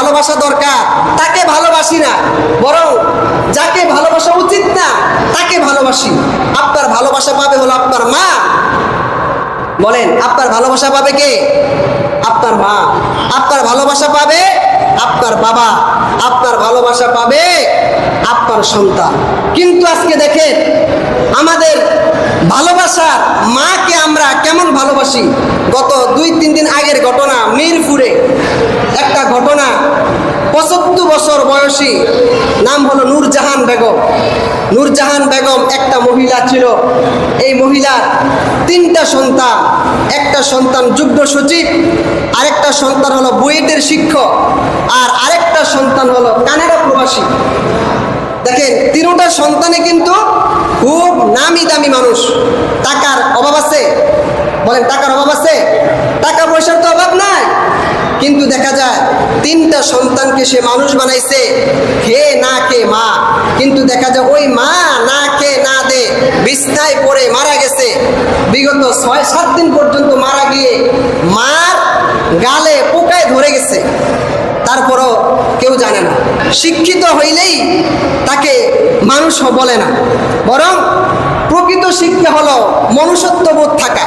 ভালোবাসা দরকার তাকে ভালোবাসি না, বরং যাকে ভালোবাসা উচিত না তাকে ভালোবাসি। আপনার ভালোবাসা পাবে হলো আপনার মা। বলেন, আপনার ভালোবাসা পাবে কে? আপনার মা। আপনার ভালোবাসা পাবে আপনার বাবা। আপনার ভালোবাসা পাবে আপনার সন্তান। কিন্তু আজকে দেখেন আমাদের ভালোবাসার মাকে আমরা কেমন ভালোবাসি। গত 2-3 দিন আগের ঘটনা, মিরপুরে একটা ঘটনা। 75 বছর বয়সী, নাম হলো নূরজাহান বেগম। নূরজাহান বেগম একটা মহিলা ছিল। এই মহিলার 3টা সন্তান। একটা সন্তান যুগ্ম সচিব, আরেকটা সন্তান হলো বুয়েটের শিক্ষক, আর আরেকটা সন্তান হলো কানাডা প্রবাসী। দেখেন 3টা সন্তানে কিন্তু খুব নামি দামি মানুষ। টাকার অভাব আছে? বলেন, টাকার অভাব আছে? টাকা পয়সার তো অভাব নাই, কিন্তু দেখা যায় 3টা সন্তানকে সে মানুষ বানাইছে, খেয়ে না খেয়ে মা। কিন্তু দেখা যায় ওই মা না খেয়ে না দে বিছনায় পড়ে মারা গেছে। বিগত 6-7 দিন পর্যন্ত মারা গিয়ে মার গালে পোকায় ধরে গেছে, তারপরও কেউ জানে না। শিক্ষিত হইলেই তাকে মানুষ বলে না, বরং প্রকৃত শিক্ষা হলো মনুষ্যত্ববোধ থাকা।